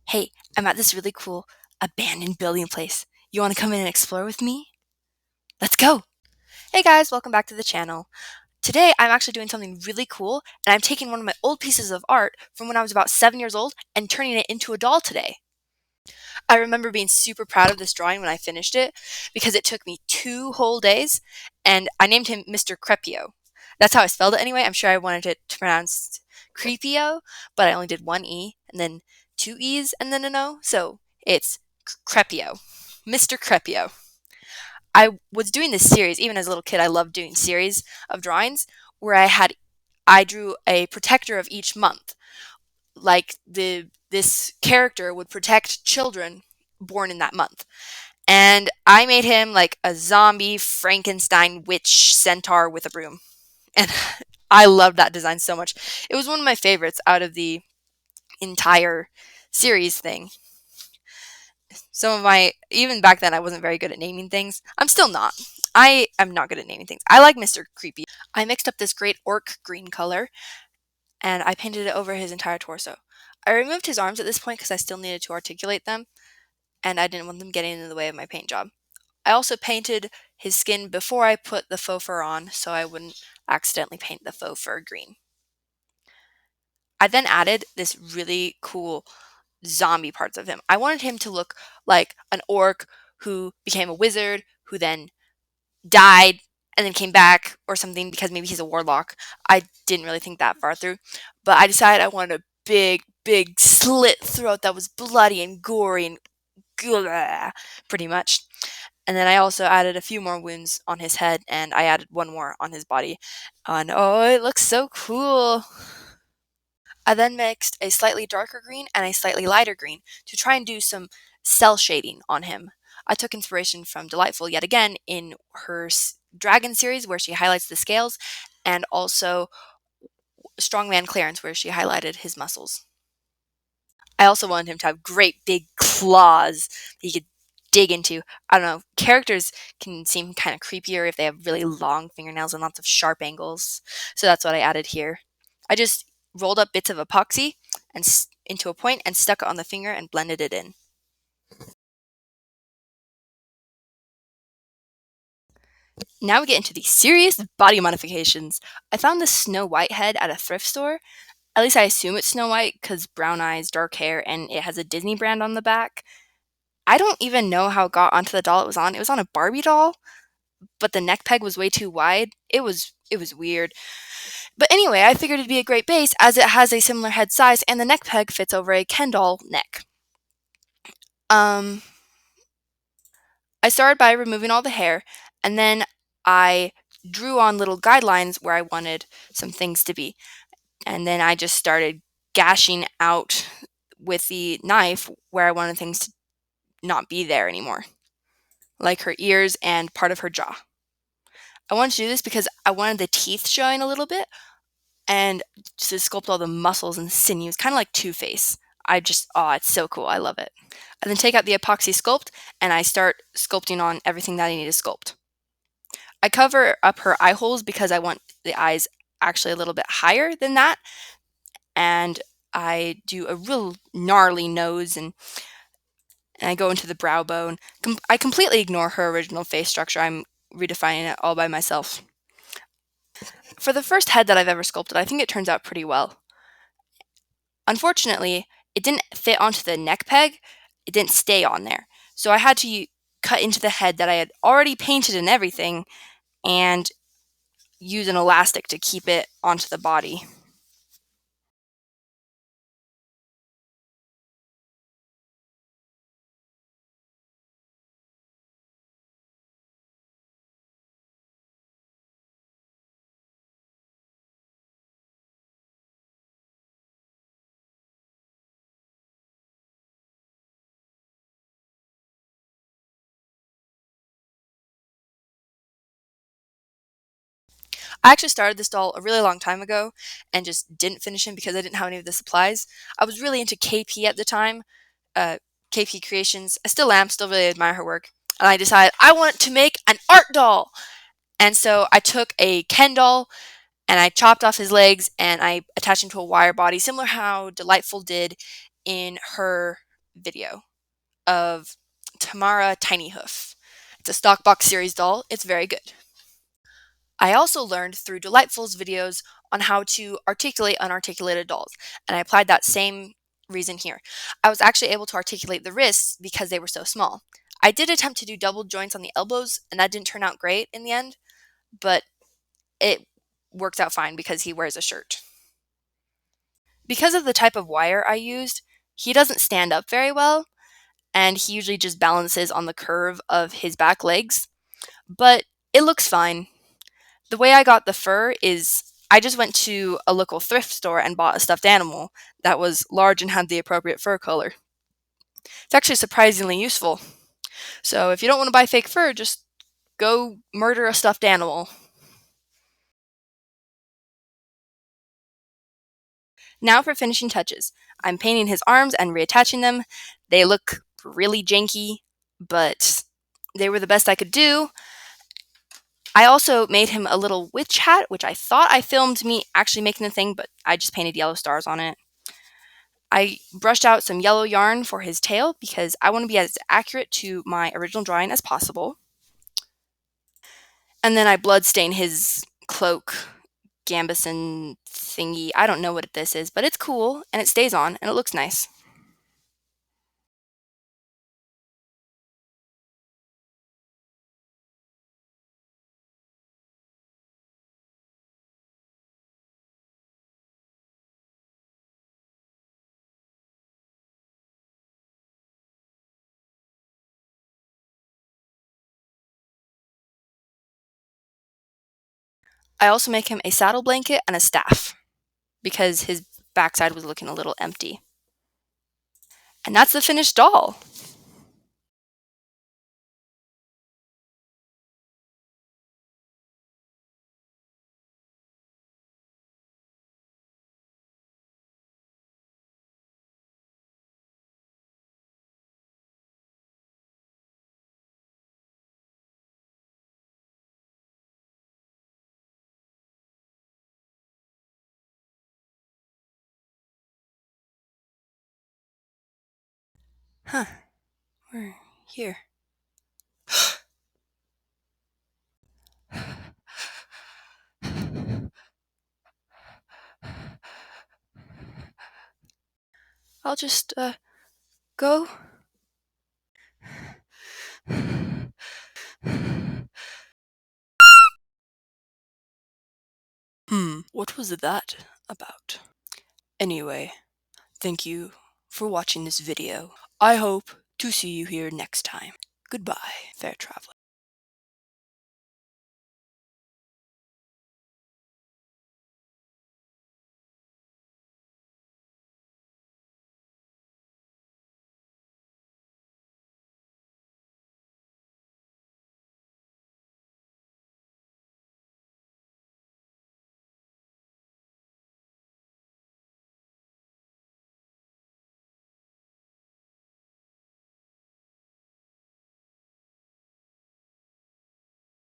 Hey, I'm at this really cool abandoned building place. You want to come in and explore with me? Let's go! Hey guys, welcome back to the channel. Today I'm actually doing something really cool, and I'm taking one of my old pieces of art from when I was about 7 years old and turning it into a doll today. I remember being super proud of this drawing when I finished it because it took me 2 whole days, and I named him Mr. Crepio. That's how I spelled it anyway. I'm sure I wanted it to pronounce Creepio, but I only did one E and then two E's and then an O, so it's Crepio. Mr. Crepio. I was doing this series, even as a little kid, I loved doing series of drawings where I drew a protector of each month. Like this character would protect children born in that month. And I made him like a zombie Frankenstein witch centaur with a broom. And I loved that design so much. It was one of my favorites out of the entire series thing. Some of my even back then I wasn't very good at naming things. I'm still not. I am not good at naming things. I like Mr. Creepy. I mixed up this great orc green color and I painted it over his entire torso. I removed his arms at this point because I still needed to articulate them and I didn't want them getting in the way of my paint job. I also painted his skin before I put the faux fur on so I wouldn't accidentally paint the faux fur green. I then added this really cool zombie parts of him. I wanted him to look like an orc who became a wizard, who then died and then came back or something because maybe he's a warlock. I didn't really think that far through, but I decided I wanted a big slit throat that was bloody and gory and pretty much. And then I also added a few more wounds on his head and I added one more on his body. And oh, it looks so cool. I then mixed a slightly darker green and a slightly lighter green to try and do some cell shading on him. I took inspiration from Delightful yet again in her Dragon series where she highlights the scales, and also Strongman Clarence where she highlighted his muscles. I also wanted him to have great big claws that he could dig into. I don't know, characters can seem kind of creepier if they have really long fingernails and lots of sharp angles. So that's what I added here. I just rolled up bits of epoxy and into a point and stuck it on the finger and blended it in. Now we get into the serious body modifications. I found this Snow White head at a thrift store. At least I assume it's Snow White because brown eyes, dark hair, and it has a Disney brand on the back. I don't even know how it got onto the doll it was on. It was on a Barbie doll, but the neck peg was way too wide. It was weird. But anyway, I figured it'd be a great base as it has a similar head size and the neck peg fits over a Ken doll neck. Um, I started by removing all the hair and then I drew on little guidelines where I wanted some things to be. And then I just started gashing out with the knife where I wanted things to not be there anymore, like her ears and part of her jaw. I wanted to do this because I wanted the teeth showing a little bit and just to sculpt all the muscles and sinews, kind of like Two-Face. It's so cool. I love it. I then take out the epoxy sculpt and I start sculpting on everything that I need to sculpt. I cover up her eye holes because I want the eyes actually a little bit higher than that. And I do a real gnarly nose and I go into the brow bone. I completely ignore her original face structure. I'm redefining it all by myself. For the first head that I've ever sculpted, I think it turns out pretty well. Unfortunately, it didn't fit onto the neck peg. It didn't stay on there. So I had to cut into the head that I had already painted and everything and use an elastic to keep it onto the body. I actually started this doll a really long time ago and just didn't finish him because I didn't have any of the supplies. I was really into KP at the time, uh, KP Creations. I still am, still really admire her work. And I decided I want to make an art doll. And so I took a Ken doll and I chopped off his legs and I attached him to a wire body, similar how Delightful did in her video of Tamara Tinyhoof. It's a stock box series doll. It's very good. I also learned through Delightful's videos on how to articulate unarticulated dolls, and I applied that same reason here. I was actually able to articulate the wrists because they were so small. I did attempt to do double joints on the elbows, and that didn't turn out great in the end, but it works out fine because he wears a shirt. Because of the type of wire I used, he doesn't stand up very well, and he usually just balances on the curve of his back legs, but it looks fine. The way I got the fur is I just went to a local thrift store and bought a stuffed animal that was large and had the appropriate fur color. It's actually surprisingly useful. So if you don't want to buy fake fur, just go murder a stuffed animal. Now for finishing touches. I'm painting his arms and reattaching them. They look really janky, but they were the best I could do. I also made him a little witch hat, which I thought I filmed me actually making the thing, but I just painted yellow stars on it. I brushed out some yellow yarn for his tail because I want to be as accurate to my original drawing as possible. And then I bloodstained his cloak, gambeson thingy. I don't know what this is, but it's cool and it stays on and it looks nice. I also make him a saddle blanket and a staff because his backside was looking a little empty. And that's the finished doll. Huh, we're here. I'll just, go. What was that about? Anyway, thank you for watching this video. I hope to see you here next time. Goodbye, fair traveler.